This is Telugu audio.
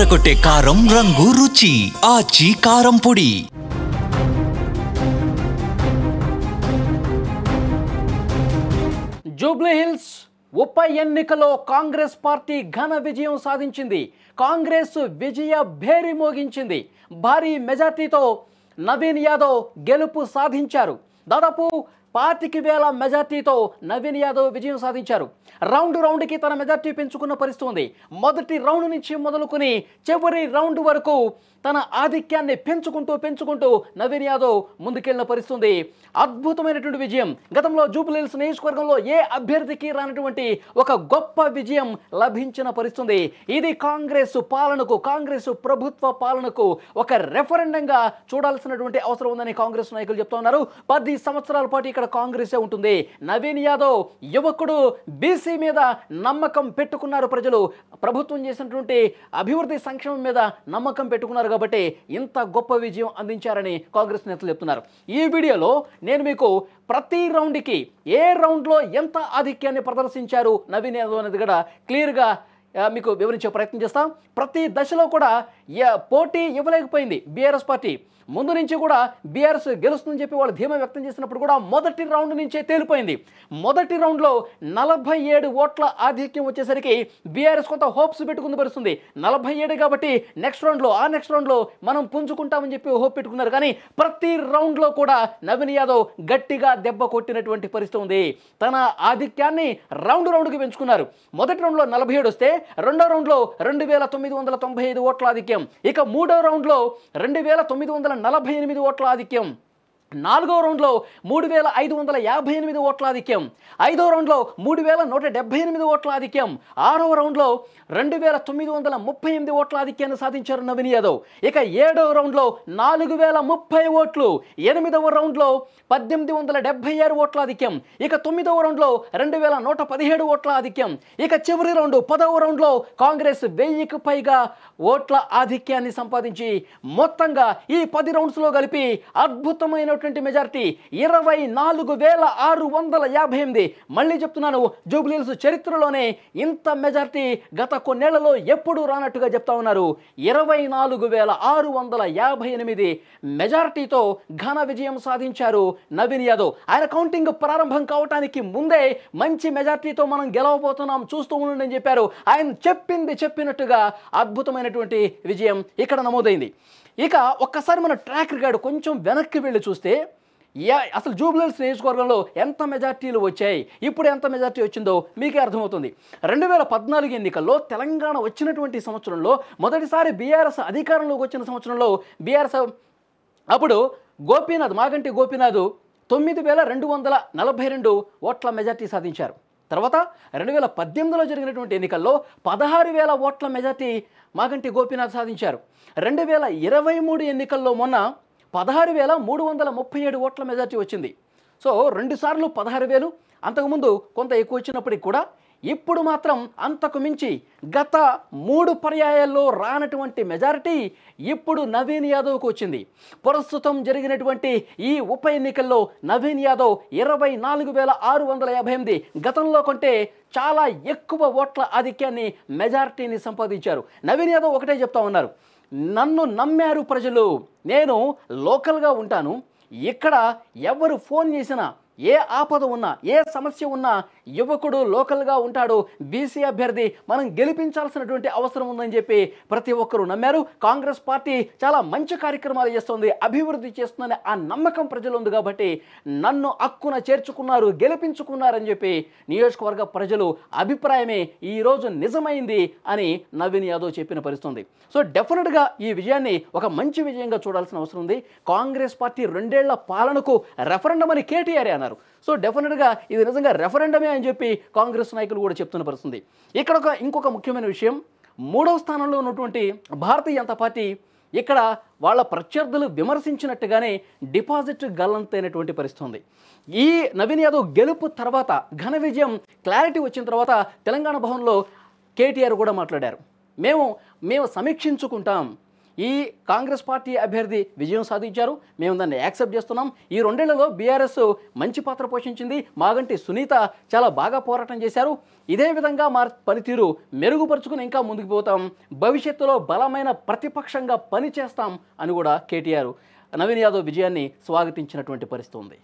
అదరగొట్టే కారం రంగు రుచి ఆచి కారం పొడి. జూబ్లీ హిల్స్ ఉప ఎన్నికలో కాంగ్రెస్ పార్టీ ఘన విజయం సాధించింది. కాంగ్రెస్ విజయ భేరి మోగించింది. భారీ మెజార్టీతో నవీన్ యాదవ్ గెలుపు సాధించారు. దాదాపు 25,000 మెజార్టీతో నవీన్ యాదవ్ విజయం సాధించారు. రౌండ్కి తన మెజార్టీ పెంచుకున్న పరిస్థితి ఉంది. మొదటి రౌండ్ నుంచి మొదలుకొని చివరి రౌండ్ వరకు తన ఆధిక్యాన్ని పెంచుకుంటూ నవీన్ యాదవ్ ముందుకెళ్లిన పరిస్థితి ఉంది. అద్భుతమైనటువంటి విజయం. గతంలో జూబ్లీ హిల్స్ నియోజకవర్గంలో ఏ అభ్యర్థికి రానటువంటి ఒక గొప్ప విజయం లభించిన పరిస్థితి. ఇది కాంగ్రెస్ పాలనకు, కాంగ్రెస్ ప్రభుత్వ పాలనకు ఒక రెఫరెండంగా చూడాల్సినటువంటి అవసరం ఉందని కాంగ్రెస్ నాయకులు చెప్తా ఉన్నారు. 10 సంవత్సరాల పాటు ఇక్కడ కాంగ్రెసే ఉంటుంది. నవీన్ యాదవ్ యువకుడు, బీసీ మీద నమ్మకం పెట్టుకున్నారు ప్రజలు. ప్రభుత్వం చేసినటువంటి అభివృద్ధి సంక్షేమం మీద నమ్మకం పెట్టుకున్నారు కాబట్టి ఇంత గొప్ప విజయం అందించారని కాంగ్రెస్ నేతలు చెప్తున్నారు. ఈ వీడియోలో నేను మీకు ప్రతి రౌండ్కి ఏ రౌండ్లో ఎంత ఆధిక్యాన్ని ప్రదర్శించారు నవీన్ యాదవ్ అనేది కూడా క్లియర్గా మీకు వివరించే ప్రయత్నం చేస్తాం. ప్రతి దశలో కూడా పోటీ ఇవ్వలేకపోయింది బీఆర్ఎస్ పార్టీ. ముందు నుంచి కూడా బీఆర్ఎస్ గెలుస్తుందని చెప్పి వాళ్ళు ధీమా వ్యక్తం చేసినప్పుడు కూడా మొదటి రౌండ్ నుంచే తేలిపోయింది. మొదటి రౌండ్లో 47 ఓట్ల ఆధిక్యం వచ్చేసరికి బీఆర్ఎస్ కొంత హోప్స్ పెట్టుకుని పరుస్తుంది. 47 కాబట్టి నెక్స్ట్ రౌండ్లో మనం పుంజుకుంటామని చెప్పి హోప్ పెట్టుకున్నారు. కానీ ప్రతి రౌండ్లో కూడా నవీన్ యాదవ్ గట్టిగా దెబ్బ కొట్టినటువంటి పరిస్థితి ఉంది. తన ఆధిక్యాన్ని రౌండ్కి పెంచుకున్నారు. మొదటి రౌండ్లో 47 వస్తే రెండో రౌండ్లో 2,995 ఓట్ల ఆధిక్యం. ఇక మూడో రౌండ్లో 2,948 ఓట్ల ఆధిక్యం. నాలుగో రౌండ్లో 3,558 ఓట్ల ఆధిక్యం. ఐదో రౌండ్లో 3,178 ఓట్ల ఆధిక్యం. ఆరవ రౌండ్లో 2,938 ఓట్ల ఆధిక్యాన్ని సాధించారు నవీన్ యాదవ్. ఇక ఏడవ రౌండ్లో 4,030 ఓట్లు. ఎనిమిదవ రౌండ్లో 1,876 ఓట్ల ఆధిక్యం. ఇక తొమ్మిదవ రౌండ్లో 2,117 ఓట్ల ఆధిక్యం. ఇక చివరి రౌండ్ 10వ రౌండ్లో కాంగ్రెస్ 1000కి పైగా ఓట్ల ఆధిక్యాన్ని సంపాదించి మొత్తంగా ఈ 10 రౌండ్స్లో కలిపి అద్భుతమైన మెజారిటీ 24,658. మళ్ళీ చెప్తున్నాను, జూబ్లీ హిల్స్ చరిత్రలోనే ఇంత మెజారిటీ గత కొన్నేళ్లలో ఎప్పుడూ రానట్టుగా చెప్తా ఉన్నారు. 24,658 మెజారిటీతో ఘన విజయం సాధించారు నవీన్ యాదవ్. ఆయన కౌంటింగ్ ప్రారంభం కావటానికి ముందే మంచి మెజారిటీతో మనం గెలవబోతున్నాం, చూస్తూ ఉండండి అని చెప్పారు. ఆయన చెప్పినట్టుగా అద్భుతమైనటువంటి విజయం ఇక్కడ నమోదైంది. ఇక ఒక్కసారి మన ట్రాక్ రికార్డు కొంచెం వెనక్కి వెళ్ళి చూస్తే అసలు జూబ్లీ హిల్స్ నియోజకవర్గంలో ఎంత మెజార్టీలు వచ్చాయి, ఇప్పుడు ఎంత మెజార్టీ వచ్చిందో మీకే అర్థమవుతుంది. 2014 ఎన్నికల్లో తెలంగాణ వచ్చినటువంటి సంవత్సరంలో మొదటిసారి బీఆర్ఎస్ అధికారంలోకి వచ్చిన సంవత్సరంలో బీఆర్ఎస్ అప్పుడు మాగంటి గోపీనాథ్ 9,242 ఓట్ల మెజార్టీ సాధించారు. తర్వాత 2018లో జరిగినటువంటి ఎన్నికల్లో 16,000 ఓట్ల మెజార్టీ మాగంటి గోపీనాథ్ సాధించారు. 2023 ఎన్నికల్లో మొన్న 16,337 ఓట్ల మెజార్టీ వచ్చింది. సో 2 సార్లు 16,000, అంతకుముందు కొంత ఎక్కువ వచ్చినప్పటికి కూడా ఇప్పుడు మాత్రం అంతకు మించి గత 3 పర్యాయాల్లో రానటువంటి మెజారిటీ ఇప్పుడు నవీన్ యాదవ్కు వచ్చింది. ప్రస్తుతం జరిగినటువంటి ఈ ఉప ఎన్నికల్లో నవీన్ యాదవ్ 24,658 గతంలో కంటే చాలా ఎక్కువ ఓట్ల ఆధిక్యాన్ని, మెజారిటీని సంపాదించారు. నవీన్ యాదవ్ ఒకటే చెప్తా ఉన్నారు, నన్ను నమ్మారు ప్రజలు, నేను లోకల్గా ఉంటాను, ఇక్కడ ఎవరు ఫోన్ చేసినా, ఏ ఆపద ఉన్నా, ఏ సమస్య ఉన్నా యువకుడు లోకల్గా ఉంటాడు, బీసీ అభ్యర్థి మనం గెలిపించాల్సినటువంటి అవసరం ఉందని చెప్పి ప్రతి ఒక్కరూ నమ్మారు. కాంగ్రెస్ పార్టీ చాలా మంచి కార్యక్రమాలు చేస్తుంది, అభివృద్ధి చేస్తుందని ఆ నమ్మకం ప్రజలు ఉంది కాబట్టి నన్ను హక్కున చేర్చుకున్నారు, గెలిపించుకున్నారని చెప్పి నియోజకవర్గ ప్రజలు అభిప్రాయమే ఈరోజు నిజమైంది అని నవీన్ యాదవ్ చెప్పిన పరిస్థితుంది. సో డెఫినెట్గా ఈ విజయాన్ని ఒక మంచి విజయంగా చూడాల్సిన అవసరం ఉంది. కాంగ్రెస్ పార్టీ 2 ఏళ్ల పాలనకు రెఫరెండం అని కేటీఆర్ అన్నారు. సో డెఫినెట్గా ఇది నిజంగా రెఫరెండమే అని చెప్పి కాంగ్రెస్ నాయకులు కూడా చెప్తున్న పరిస్థితుంది. ఇక్కడ ఇంకొక ముఖ్యమైన విషయం, 3వ స్థానంలో ఉన్నటువంటి భారతీయ జనతా పార్టీ ఇక్కడ వాళ్ళ ప్రత్యర్థులు విమర్శించినట్టుగానే డిపాజిట్ గల్లంతైనటువంటి పరిస్థితి ఉంది. ఈ నవీన్ యాదవ్ గెలుపు తర్వాత, ఘన విజయం క్లారిటీ వచ్చిన తర్వాత తెలంగాణ భవన్లో కేటీఆర్ కూడా మాట్లాడారు. మేము సమీక్షించుకుంటాం, ఈ కాంగ్రెస్ పార్టీ అభ్యర్థి విజయం సాధించారు, మేము దాన్ని యాక్సెప్ట్ చేస్తున్నాం. ఈ 2 ఏళ్లలో బీఆర్ఎస్ మంచి పాత్ర పోషించింది, మాగంటి సునీత చాలా బాగా పోరాటం చేశారు. ఇదే విధంగా మా పనితీరు మెరుగుపరుచుకుని ఇంకా ముందుకు పోతాం, భవిష్యత్తులో బలమైన ప్రతిపక్షంగా పనిచేస్తాం అని కూడా కేటీఆర్ నవీన్ యాదవ్ విజయాన్ని స్వాగతించినటువంటి పరిస్థితి ఉంది.